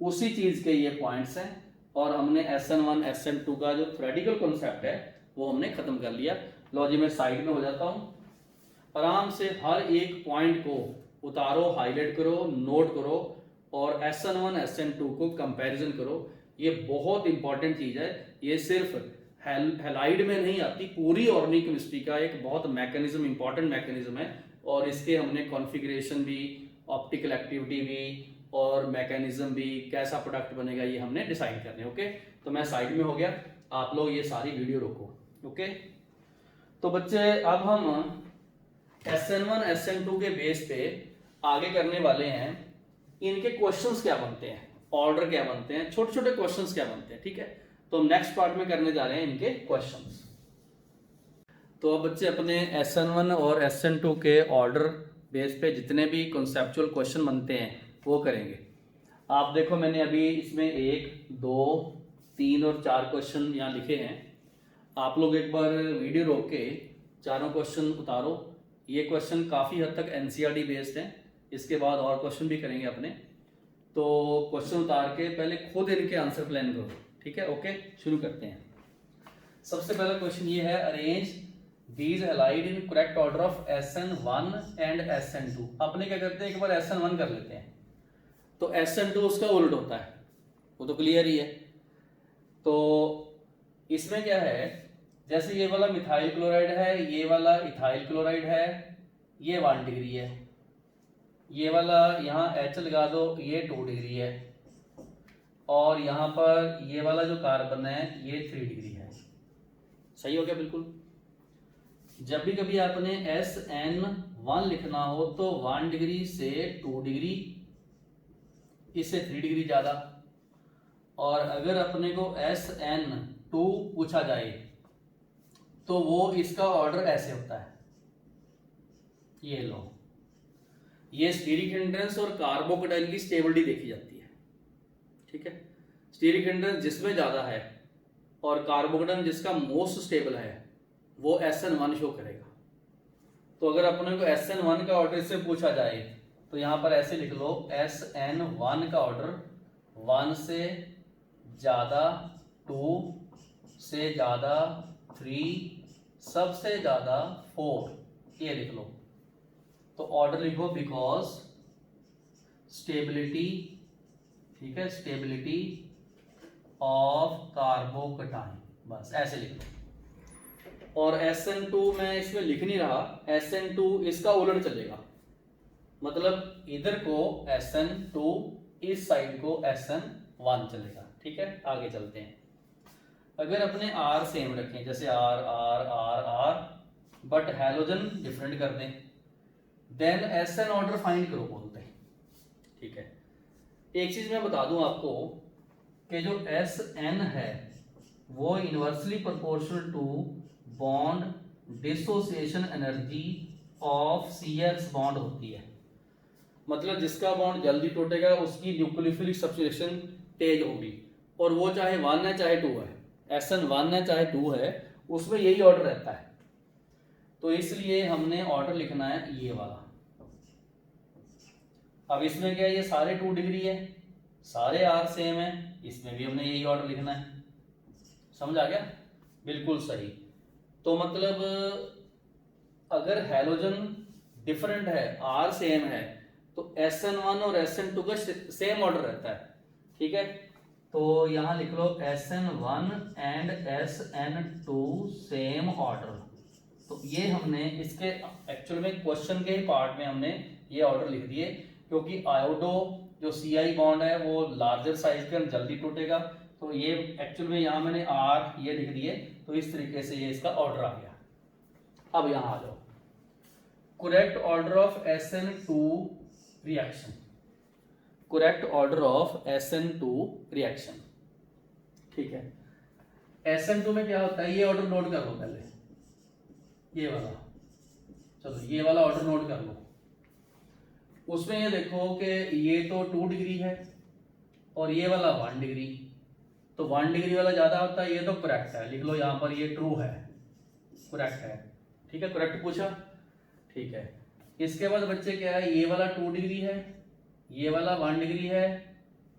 उसी चीज के ये पॉइंट्स हैं और हमने SN1 SN2 का जो थ्योरेटिकल कॉन्सेप्ट है वो हमने खत्म कर लिया। लो जी, मैं साइड में हो जाता हूँ, आराम से हर एक पॉइंट को उतारो, हाईलाइट करो, नोट करो और SN1 SN2 को कंपैरिजन करो। ये बहुत इंपॉर्टेंट चीज है, ये सिर्फ हैलाइड में नहीं आती, पूरी ऑर्गेनिक केमिस्ट्री का एक बहुत मैकेनिज्म, इंपॉर्टेंट मैकेनिज्म है और इसके हमने कॉन्फ़िगरेशन भी, ऑप्टिकल एक्टिविटी भी और मैकेनिज्म भी, कैसा प्रोडक्ट बनेगा ये हमने डिसाइड करने। ओके, तो मैं साइड में हो गया, आप लोग ये सारी वीडियो रोको। ओके, तो बच्चे अब हम SN1 SN2 के बेस पे आगे करने वाले हैं, इनके क्वेश्चंस क्या बनते हैं, ऑर्डर क्या बनते हैं, छोटे छोटे क्वेश्चंस क्या बनते हैं। ठीक है, तो हम नेक्स्ट पार्ट में करने जा रहे हैं इनके क्वेश्चंस। तो अब बच्चे अपने SN1 और SN2 के ऑर्डर बेस पे जितने भी कॉन्सेप्चुअल क्वेश्चन बनते हैं वो करेंगे। आप देखो, मैंने अभी इसमें 1 2 3 और 4 क्वेश्चन यहाँ लिखे हैं। आप लोग एक बार वीडियो रोक के चारों क्वेश्चन उतारो। ये क्वेश्चन काफ़ी हद तक NCERT बेस्ड हैं, इसके बाद और क्वेश्चन भी करेंगे अपने। तो क्वेश्चन उतार के पहले खुद इनके आंसर प्लान करो। ठीक है, ओके, शुरू करते हैं। सबसे पहला क्वेश्चन ये है, arrange these halide in correct order of SN1 and SN2। अपने क्या करते हैं, एक बार SN1 कर लेते हैं, तो SN2 उसका उल्ट होता है, वो तो क्लियर ही है। तो इसमें क्या है, जैसे ये वाला मिथाइल क्लोराइड है, ये वाला इथाइल क्लोराइड है, ये 1 डिग्री है, ये वाला यहाँ H लगा दो, ये 2 डिग्री है, और यहाँ पर ये वाला जो कार्बन है ये 3 डिग्री है। सही हो गया बिल्कुल। जब भी कभी आपने SN1 लिखना हो तो 1 डिग्री से 2 डिग्री, इससे 3 डिग्री ज्यादा। और अगर अपने को SN2 पूछा जाए तो वो इसका ऑर्डर ऐसे होता है, ये लो, ये स्टीरिक हिंड्रेंस और कार्बोकेटाइन की स्टेबिलिटी देखी जाती है। ठीक है, स्टीरिक हिंड्रेंस जिसमें ज्यादा है और कार्बोकेटाइन जिसका मोस्ट स्टेबल है वो SN1 शो करेगा। तो अगर अपने को SN1 का ऑर्डर से पूछा जाए तो यहाँ पर ऐसे लिख लो, SN1 का ऑर्डर 1 से ज्यादा, 2 से ज्यादा, 3, सबसे ज्यादा 4, ये लिख लो। तो ऑर्डर लिखो बिकॉज स्टेबिलिटी, ठीक है, स्टेबिलिटी ऑफ कार्बोकेटाइन, बस ऐसे लिख लो। और SN2 मैं इसमें लिख नहीं रहा, SN2 इसका उलट चलेगा, मतलब इधर को SN2, इस साइड को SN1 चलेगा। ठीक है, आगे चलते हैं। अगर अपने R सेम रखें, जैसे R R R R, but halogen different कर दें, देन SN ऑर्डर फाइंड करो बोलते हैं। ठीक है, एक चीज मैं बता दूं आपको कि जो SN है वो inversely proportional to bond dissociation energy of CX bond होती है। मतलब जिसका बॉन्ड जल्दी टूटेगा उसकी न्यूक्लियोफिलिक सब्स्टिट्यूशन तेज होगी, और वो चाहे 1 है चाहे 2 है, SN1 है चाहे 2 है, उसमें यही ऑर्डर रहता है। तो इसलिए हमने ऑर्डर लिखना है ये वाला। अब इसमें क्या है, ये सारे 2 डिग्री है, सारे R सेम है, इसमें भी हमने यही ऑर्डर लिखना है। समझ आ गया? बिल्कुल सही। तो मतलब अगर हैलोजन डिफरेंट है, आर सेम है, तो SN1 और SN2 का सेम ऑर्डर रहता है। ठीक है, तो यहां लिख लो SN1 and SN2 same order. तो ये हमने इसके एक्चुअल में क्वेश्चन के ही पार्ट में हमने ये ऑर्डर लिख दिए, क्योंकि आयोडो जो CI बॉन्ड है वो लार्जर साइज के जल्दी टूटेगा। तो ये एक्चुअल में यहाँ मैंने आर ये लिख दिए, तो इस तरीके से ये इसका ऑर्डर आ गया। अब यहाँ आ जाओ, correct order of SN2 reaction. Correct order of SN2 reaction. ठीक है, SN2 में क्या होता है, ये ऑर्डर नोट कर लो पहले, ये वाला। चलो ये वाला ऑर्डर नोट कर लो। उसमें ये देखो कि ये तो 2 डिग्री है और ये वाला 1 डिग्री, तो 1 डिग्री वाला ज्यादा होता है, ये तो करेक्ट है, लिख लो यहाँ पर ये ट्रू है, करेक्ट है। ठीक है, करेक्ट पूछा। ठीक है, इसके बाद बच्चे क्या है, ये वाला 2 डिग्री है, ये वाला 1 डिग्री है,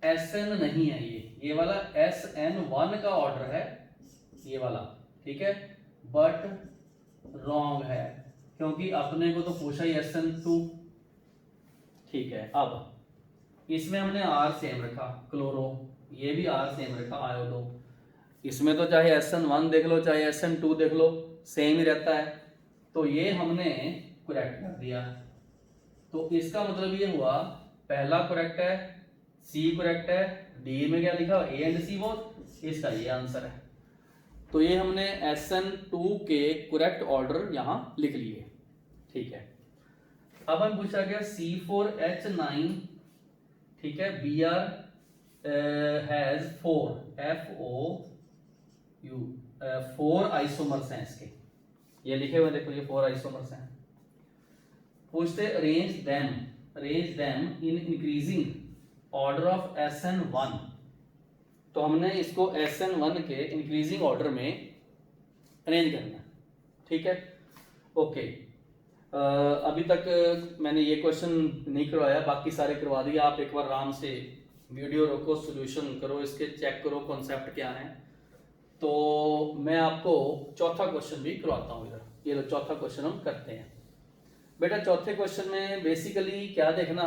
SN नहीं है, ये वाला SN1 का ऑर्डर है, ये वाला। ठीक है, बट रॉन्ग है, क्योंकि अपने को तो पूछा ही SN2। ठीक है, अब इसमें हमने R सेम रखा, क्लोरो, ये भी R सेम रखा, आयोडो। इसमें तो चाहे SN1 देख लो चाहे SN2 देख लो, सेम ही रहता है, तो ये हमने करेक्ट कर दिया। तो इसका मतलब ये हुआ, पहला करेक्ट है, C करेक्ट है, डी में क्या लिखा A एंड C बोथ, इसका ये आंसर है। तो ये हमने SN2 के करेक्ट ऑर्डर यहाँ लिख लिए। ठीक है, अब हम पूछा गया C4H9, ठीक है, Br हैज 4 आइसोमर्स हैं इसके, ये लिखे हुए देखो, ये 4 आइसोमर्स हैं। पूछते arrange them in increasing order of SN1। तो हमने इसको SN1 के इंक्रीजिंग ऑर्डर में अरेंज करना है। ठीक है, ओके। अभी तक मैंने ये क्वेश्चन नहीं करवाया, बाकी सारे करवा दिए। आप एक बार आराम से वीडियो रोको, सॉल्यूशन करो, इसके चेक करो कॉन्सेप्ट क्या है। तो मैं आपको चौथा क्वेश्चन भी करवाता हूँ इधर, ये लो चौथा क्वेश्चन हम करते हैं। बेटा चौथे क्वेश्चन में बेसिकली क्या देखना,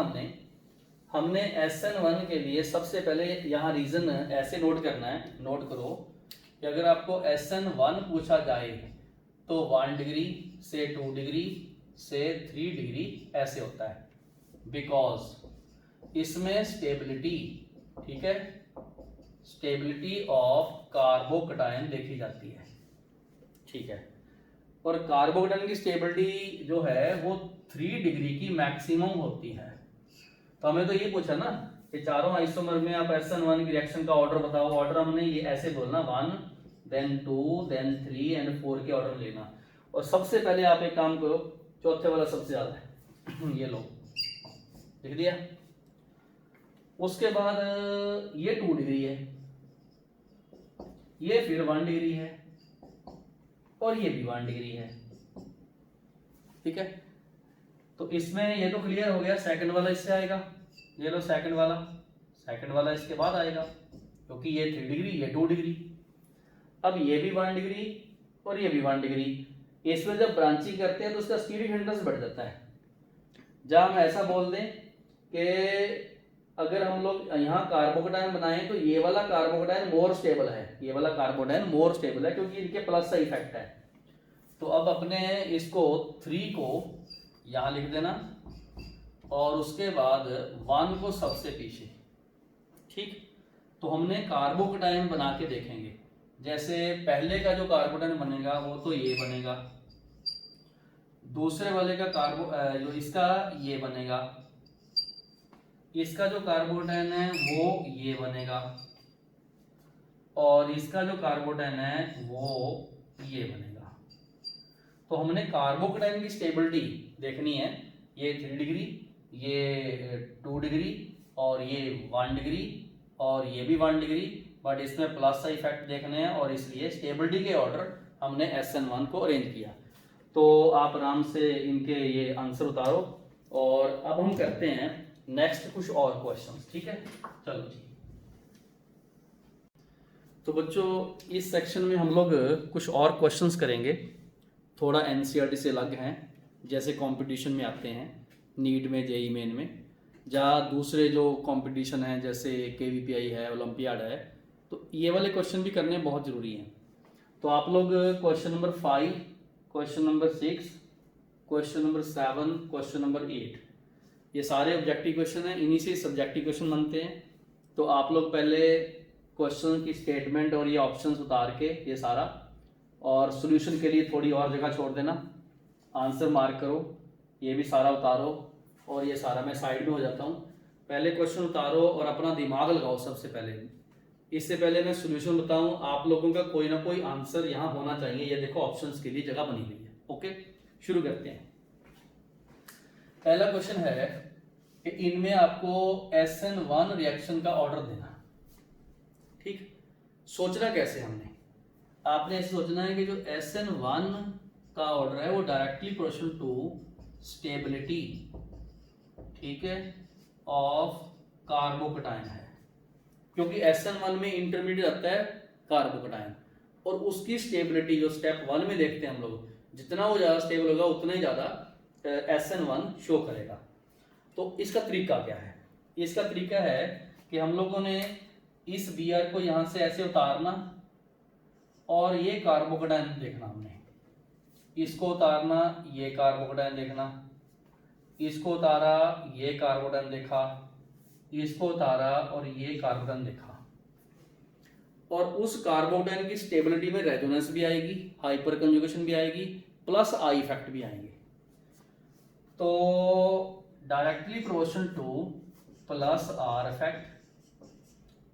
हमने SN1 के लिए सबसे पहले यहाँ रीजन ऐसे नोट करना है, नोट करो कि अगर आपको SN1 पूछा जाए तो 1 डिग्री से 2 डिग्री से 3 डिग्री ऐसे होता है, बिकॉज इसमें स्टेबिलिटी, ठीक है, स्टेबिलिटी ऑफ कार्बोकटायन देखी जाती है। ठीक है, और कार्बोकटायन की स्टेबिलिटी जो है वो 3 डिग्री की मैक्सिमम होती है। तो हमें तो ये पूछा ना कि चारों आइसोमर में आप SN1 की रिएक्शन का ऑर्डर बताओ। ऑर्डर हमने ये ऐसे बोलना, 1 देन 2 देन 3 एंड 4 के ऑर्डर लेना। और सबसे पहले आप एक काम करो, चौथे वाला सबसे ज्यादा है, ये लो लिख दिया। उसके बाद ये 2 डिग्री है, ये फिर 1 डिग्री है, और ये भी 1 डिग्री है। ठीक है, तो इसमें ये तो क्लियर हो गया। सेकंड वाला इससे आएगा, ये लो सेकंड वाला इसके बाद आएगा, क्योंकि ये 3 डिग्री ये 2 डिग्री। अब ये भी 1 डिग्री और ये भी 1 डिग्री। इसमें जब ब्रांचिंग करते हैं तो उसका स्टीरिक हिंड्रेंस बढ़ जाता है। जब हम ऐसा बोल दें कि अगर हम लोग यहाँ कार्बोकटायन बनाएं तो ये वाला कार्बोकटायन मोर स्टेबल है, ये वाला कार्बोकटायन मोर स्टेबल है, क्योंकि इनके प्लस का इफेक्ट है। तो अब अपने इसको 3 को यहाँ लिख देना और उसके बाद 1 को सबसे पीछे। ठीक, तो हमने कार्बोकटायन बना के देखेंगे। जैसे पहले का जो कार्बोकटायन बनेगा वो तो ये बनेगा, दूसरे वाले का जो इसका ये बनेगा, इसका जो कार्बोकटायन है वो ये बनेगा, और इसका जो कार्बोकटायन है वो ये बनेगा। तो हमने कार्बोकटायन की स्टेबिलिटी देखनी है। ये 3 डिग्री, ये 2 डिग्री, और ये 1 डिग्री, और ये भी 1 डिग्री, बट इसमें प्लस का इफेक्ट देखने हैं, और इसलिए स्टेबिलिटी के ऑर्डर हमने SN1 को अरेंज किया। तो आप आराम से इनके ये आंसर उतारो, और अब हम करते हैं नेक्स्ट कुछ और क्वेश्चंस। ठीक है, चलो जी। तो बच्चों इस सेक्शन में हम लोग कुछ और क्वेश्चंस करेंगे, थोड़ा एनसीईआरटी से अलग हैं, जैसे कंपटीशन में आते हैं, नीट में, जेई मेन में, या दूसरे जो कंपटीशन हैं जैसे केवीपीआई है, ओलंपियाड है, तो ये वाले क्वेश्चन भी करने बहुत ज़रूरी हैं। तो आप लोग question number 5, question number 6, question number 7, question number 8, ये सारे ऑब्जेक्टिव क्वेश्चन हैं, इन्हीं से सब्जेक्टिव क्वेश्चन बनते हैं। तो आप लोग पहले क्वेश्चन की स्टेटमेंट और ये ऑप्शंस उतार के ये सारा, और सॉल्यूशन के लिए थोड़ी और जगह छोड़ देना, आंसर मार्क करो, ये भी सारा उतारो, और ये सारा मैं साइड में हो जाता हूँ। पहले क्वेश्चन उतारो और अपना दिमाग लगाओ सबसे पहले। इससे पहले मैं सॉल्यूशन बताऊँ, आप लोगों का कोई ना कोई आंसर यहाँ होना चाहिए। ये देखो ऑप्शंस के लिए जगह बनी हुई है। ओके, शुरू करते हैं। पहला क्वेश्चन है कि इनमें आपको SN1 रिएक्शन का ऑर्डर देना। ठीक, सोचना कैसे हमने, आपने ऐसे सोचना है कि जो SN1 का ऑर्डर है वो डायरेक्टली प्रोपोर्शनल टू स्टेबिलिटी, ठीक है, ऑफ कार्बोकटायन है, क्योंकि SN1 में इंटरमीडिएट आता है कार्बोकटायन, और उसकी स्टेबिलिटी जो स्टेप 1 में देखते हैं हम लोग, जितना वो ज़्यादा स्टेबल होगा उतना ही ज़्यादा SN1 शो करेगा। तो इसका तरीका क्या है? इसका तरीका है कि हम लोगों ने इस Br को यहाँ से ऐसे उतारना, और ये कार्बोकटायन देखना, हमने इसको उतारना, ये कार्बोकटायन देखना, इसको उतारा, ये कार्बोकटायन देखा, इसको उतारा और ये कार्बोकटायन देखा, और उस कार्बोकटायन की स्टेबिलिटी में रेजोनेंस भी आएगी, हाइपर कंजुगेशन भी आएगी, प्लस आई इफेक्ट भी आएंगे। तो directly proportional two plus are effect,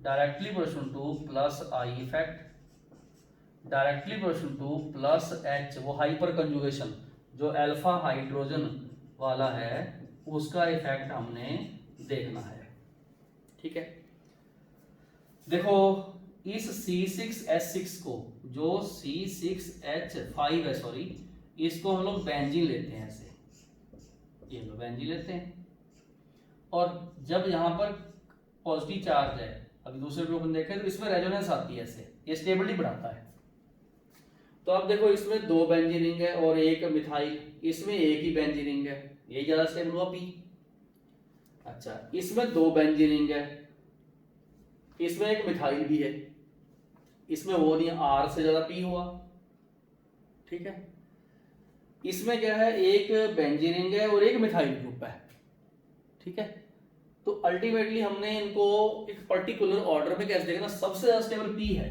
directly proportional two plus I effect, directly proportional two plus H, वो हाइपर कंजुगेशन जो अल्फा हाइड्रोजन वाला है उसका इफेक्ट हमने देखना है। ठीक है, देखो इस C6H6 को, जो C6H5 है, सॉरी, इसको हम लोग बेंजीन लेते हैं ऐसे, ये लो बेंजीन लेते हैं, और जब यहाँ पर पॉजिटिव चार्ज है, अभी दूसरे ग्रुप में देखें तो इसमें रेजोनेंस आती है ऐसे, ये स्टेबिलिटी बढ़ाता है। तो अब देखो इसमें 2 बेंजीन रिंग है और एक मिथाइल, इसमें एक ही बेंजीन रिंग है, ये ज्यादा स्टेबल हुआ P। अच्छा, इसमें 2 बेंजीन रिंग है, इसमें एक मिथाइल भी है, इसमें वो नहीं, R से ज्यादा P हुआ। ठीक है, इसमें क्या है, एक बेंजीन रिंग है और एक मिथाइल ग्रुप है। ठीक है, तो अल्टीमेटली हमने इनको एक पर्टिकुलर ऑर्डर में कैसे देखना, सबसे ज्यादा स्टेबल P है,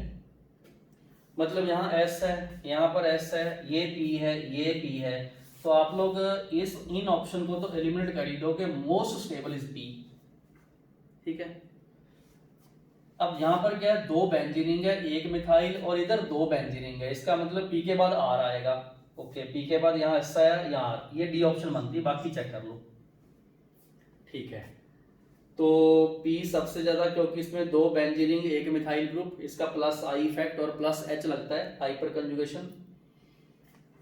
मतलब यहाँ S है, यहाँ पर S है, ये P है, ये P है, तो आप लोग इन ऑप्शन को तो एलिमिनेट कर ही दो कि मोस्ट स्टेबल इज P। ठीक है, अब यहाँ पर क्या है, 2 बेंजीन रिंग है, एक मिथाइल, और इधर 2 बेंजीन रिंग है, इसका मतलब P के बाद R आएगा। ओके, P के बाद यहाँ S है, यहाँ R, ये D ऑप्शन बनती है, बाकी चेक कर लो। ठीक है, तो P सबसे ज्यादा, क्योंकि इसमें 2 बेंजीन रिंग, एक मिथाइल ग्रुप, इसका प्लस आई इफेक्ट और प्लस H लगता है, हाइपर कंजुगेशन।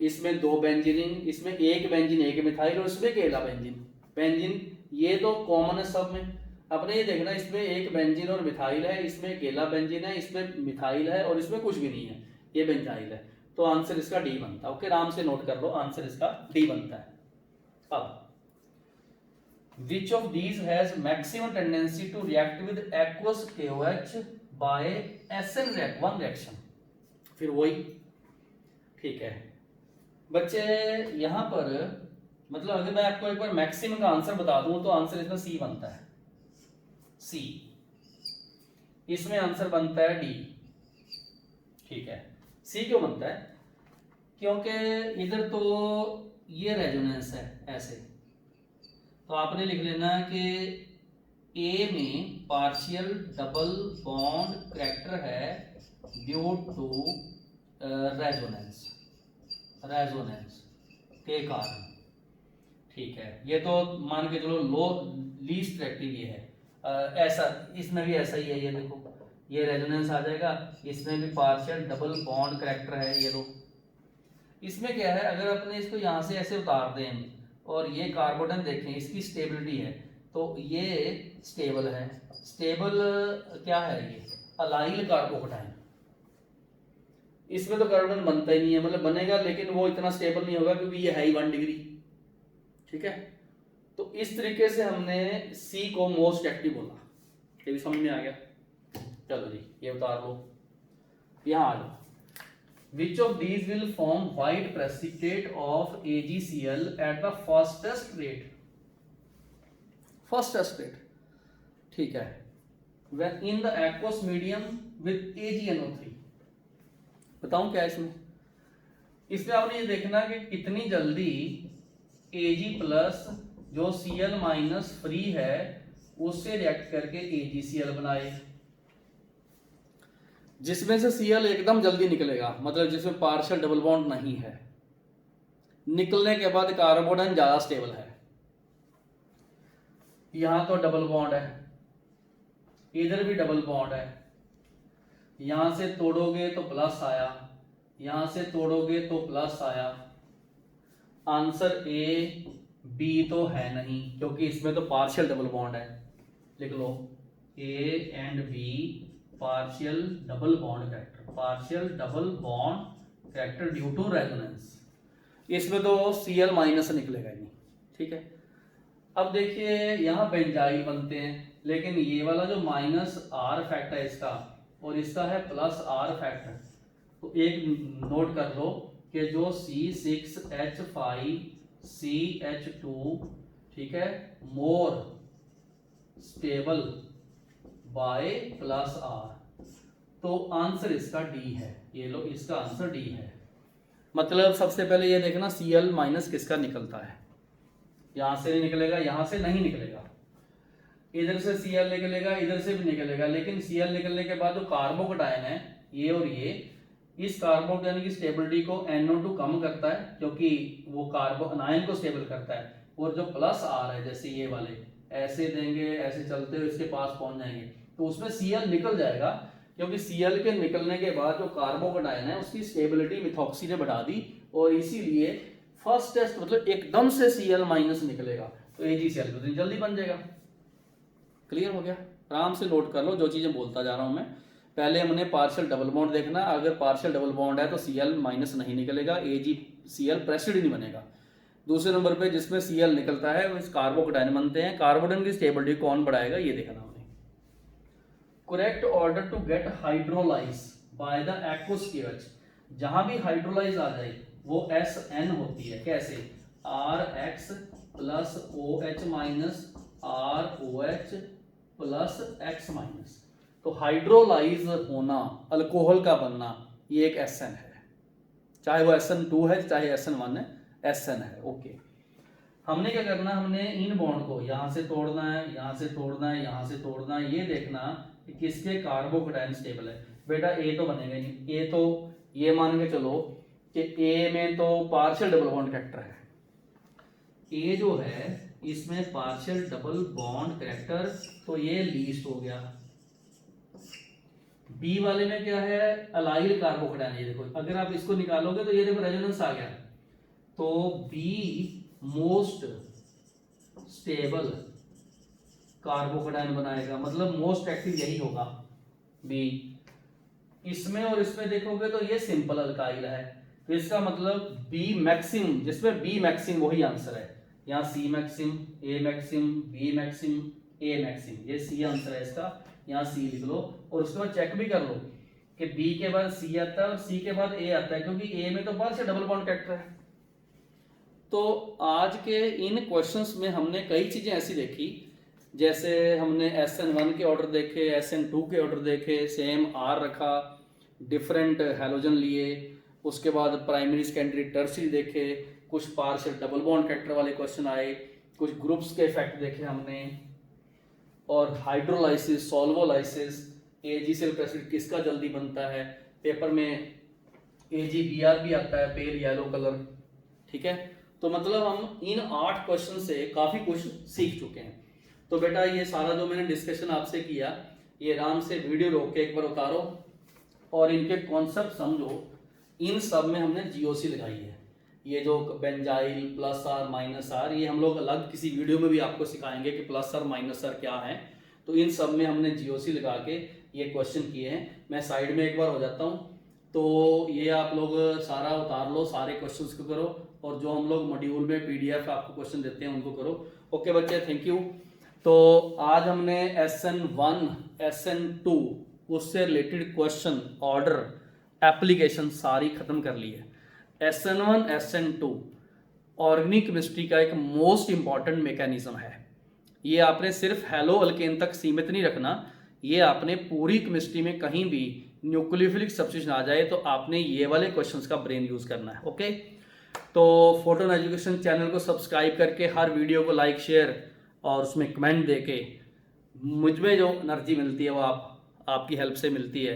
इसमें 2 बेंजीन रिंग, इसमें एक बेंजीन, एक मिथाइल, और इसमें अकेला बेंजीन, ये तो कॉमन है सब में। अपने ये देखना, इसमें एक बेंजीन और मिथाइल है, इसमें अकेला बेंजीन है, इसमें मिथाइल है, और इसमें कुछ भी नहीं है, ये बेंजाइल है, तो आंसर इसका डी बनता है। ओके, आराम से नोट कर लो, आंसर इसका डी बनता है। अब which of these has maximum tendency to react with aqueous KOH by SN1 reaction, फिर वही। ठीक है बच्चे, यहां पर मतलब अगर मैं आपको एक बार मैक्सिमम का आंसर बता दूं तो आंसर इसमें सी बनता है, सी, इसमें आंसर बनता है डी। ठीक है, सी क्यों बनता है, क्योंकि इधर तो ये रेजोनेंस है ऐसे, तो आपने लिख लेना कि ए में पार्शियल डबल बॉन्ड करैक्टर है ड्यू टू रेजोनेंस के कारण। ठीक है, ये तो मान के चलो लो लीस्ट रिएक्टिव ये है, ऐसा इसमें भी ऐसा ही है, ये देखो ये रेजोनेंस आ जाएगा, इसमें भी पार्शियल डबल बॉन्ड करैक्टर है, ये लो। इसमें क्या है, अगर अपने इसको यहाँ से ऐसे उतार दें और ये कार्बोडन देखें, इसकी स्टेबिलिटी है, तो ये स्टेबल है। स्टेबल क्या है, ये अलाइल कार्बोकटायन, इसमें तो कार्बन बनता ही नहीं है, मतलब बनेगा लेकिन वो इतना स्टेबल नहीं होगा क्योंकि ये है ही 1 डिग्री। ठीक है, तो इस तरीके से हमने सी को मोस्ट एक्टिव बोला। ये भी समझ में आ गया। चलो जी ये उतार लो, यहाँ आ जाओ। Which of these will form white precipitate of AgCl at the fastest rate? Fastest rate, ठीक है, when in the aqueous medium with AgNO3। बताऊं क्या इसमें? इसमें आपने ये देखना कि कितनी जल्दी Ag प्लस जो Cl माइनस फ्री है उससे रिएक्ट करके AgCl बनाए, जिसमें से Cl एकदम जल्दी निकलेगा, मतलब जिसमें पार्शियल डबल बॉन्ड नहीं है। निकलने के बाद कार्बोडन ज्यादा स्टेबल है। यहां तो डबल बॉन्ड है, इधर भी डबल बॉन्ड है, यहां से तोड़ोगे तो प्लस आया, यहां से तोड़ोगे तो प्लस आया। आंसर ए बी तो है नहीं क्योंकि इसमें तो पार्शियल डबल बॉन्ड है। लिख लो A and B partial double bond character, partial double bond character due to resonance. इसमें तो Cl माइनस निकलेगा ही नहीं। ठीक है, अब देखिए यहाँ बेंजाइल बनते हैं, लेकिन ये वाला जो माइनस R फैक्ट है इसका और इसका है प्लस R फैक्ट, तो एक नोट कर लो कि जो C6H5CH2 ठीक है more stable by plus R, तो आंसर इसका डी है। ये लो इसका आंसर डी है। मतलब सबसे पहले ये देखना Cl माइनस किसका निकलता है, यहां से नहीं निकलेगा, यहां से नहीं निकलेगा, इधर से Cl निकलेगा, इधर से भी निकलेगा, लेकिन Cl निकलने के बाद जो कार्बोकटायन है ये और ये, इस कार्बोकटायन की स्टेबिलिटी को NO2 कम करता है क्योंकि वो कार्बो अनायन को स्टेबल करता है, और जो प्लस R है जैसे ये वाले ऐसे देंगे, ऐसे चलते हुए इसके पास पहुंच जाएंगे, तो उसमें Cl निकल जाएगा क्योंकि Cl के निकलने के बाद जो कार्बोकटायन है उसकी स्टेबिलिटी मिथॉक्सी ने बढ़ा दी, और इसीलिए फर्स्ट टेस्ट मतलब एकदम से Cl माइनस निकलेगा तो AgCl तो जल्दी बन जाएगा। क्लियर हो गया? आराम से नोट कर लो जो चीजें बोलता जा रहा हूं मैं। पहले हमने पार्शियल डबल बॉन्ड देखना, अगर पार्शियल डबल बॉन्ड है तो Cl माइनस नहीं निकलेगा, AgCl प्रेसिड नहीं बनेगा। दूसरे नंबर पे जिसमें Cl निकलता है वो कार्बोकटायन बनते हैं, कार्बोडन की स्टेबिलिटी कौन बढ़ाएगा ये देखना हमने। Correct order to get hydrolyse by the aqueous KOH, जहां भी हाइड्रोलाइज आ जाए वो SN होती है। कैसे? RX plus OH minus ROH plus X minus, तो हाइड्रोलाइज होना, अल्कोहल का बनना, ये एक SN है, चाहे वो SN2 है चाहे SN1 है, SN है। ओके, हमने क्या करना, हमने इन बॉन्ड को यहां से तोड़ना है, यहां से तोड़ना है, यहां से तोड़ना है, ये देखना कि किसके कार्बोकटायन स्टेबल है। बेटा ए तो बनेगा नहीं, ए तो ये मान के चलो कि ए में तो पार्शियल डबल बॉन्ड कैरेक्टर है, ए जो है इसमें पार्शियल डबल बॉन्ड कैरेक्टर, तो ये लीस्ट हो गया। बी वाले में क्या है, अलाइल कार्बोकटायन, ये देखो अगर आप इसको निकालोगे तो ये देखो रेजोनेंस आ गया, तो बी मोस्ट स्टेबल कार्बोकटायन बनाएगा, मतलब मोस्ट एक्टिव यही होगा बी। इसमें और इसमें देखोगे तो ये सिंपल अल्काइल है, तो इसका मतलब बी मैक्सिम, जिसमें बी मैक्सिम वही आंसर है। यहाँ सी मैक्सिम, ए मैक्सिम, बी मैक्सिम, ए मैक्सिम, ये सी आंसर है इसका। यहाँ सी लिख लो और उसके बाद चेक भी कर लो कि बी के बाद सी आता है और सी के बाद ए आता है, क्योंकि ए में तो पार्शियल डबल बॉन्ड कैरेक्टर है। तो आज के इन क्वेश्चंस में हमने कई चीजें ऐसी देखी, जैसे हमने SN1 के ऑर्डर देखे, SN2 के ऑर्डर देखे, सेम R रखा, डिफरेंट हैलोजन लिए, उसके बाद प्राइमरी सेकेंडरी टर्शियरी देखे, कुछ पार्शियल डबल बॉन्ड कैरेक्टर वाले क्वेश्चन आए, कुछ ग्रुप्स के इफेक्ट देखे हमने, और हाइड्रोलाइसिस, सॉल्वोलाइसिस, AgCl प्रेसिड किसका जल्दी बनता है, पेपर में AgBr भी आता है, पेल येलो कलर। ठीक है, तो मतलब हम इन 8 क्वेश्चन से काफी कुछ सीख चुके हैं। तो बेटा ये सारा जो मैंने डिस्कशन आपसे किया, ये आराम से वीडियो रोक के एक बार उतारो और इनके कॉन्सेप्ट समझो। इन सब में हमने GOC लगाई है, ये जो benzyl plus R minus R, ये हम लोग अलग किसी वीडियो में भी आपको सिखाएंगे कि प्लस R माइनस R क्या है। तो इन सब में हमने GOC लगा के ये क्वेश्चन किए हैं। मैं साइड में एक बार हो जाता हूँ। तो ये आप लोग सारा उतार लो, सारे क्वेश्चंस को करो, और जो हम लोग मॉड्यूल में PDF आपको क्वेश्चन देते हैं उनको करो। ओके बच्चे, थैंक यू। तो आज हमने SN1 SN2 उससे रिलेटेड क्वेश्चन, ऑर्डर, एप्लीकेशन सारी खत्म कर ली है। SN1 SN2 ऑर्गेनिक केमिस्ट्री का एक मोस्ट इंपॉर्टेंट मैकेनिज्म है। ये आपने सिर्फ हेलो अल्केन तक सीमित नहीं रखना, ये आपने पूरी केमिस्ट्री में कहीं भी न्यूक्लियोफिलिक सब्स्टिट्यूशन आ जाए तो आपने ये वाले क्वेश्चंस का ब्रेन यूज करना है। ओके, तो फोटोन एजुकेशन चैनल को सब्सक्राइब करके हर वीडियो को लाइक शेयर और उसमें कमेंट देके मुझ में जो एनर्जी मिलती है वो आपकी हेल्प से मिलती है,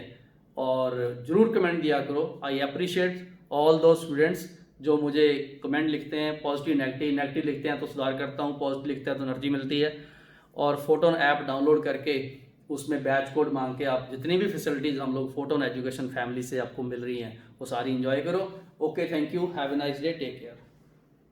और ज़रूर कमेंट दिया करो। आई अप्रिशिएट ऑल दो स्टूडेंट्स जो मुझे कमेंट लिखते हैं, पॉजिटिव नेगेटिव लिखते हैं तो सुधार करता हूँ, पॉजिटिव लिखते हैं तो एनर्जी मिलती है। और फोटोन ऐप डाउनलोड करके उसमें बैच कोड मांग के आप जितनी भी फैसिलिटीज़ हम लोग फोटोन एजुकेशन फैमिली से आपको मिल रही हैं वो सारी इंजॉय करो। Okay, thank you, have a nice day, take care.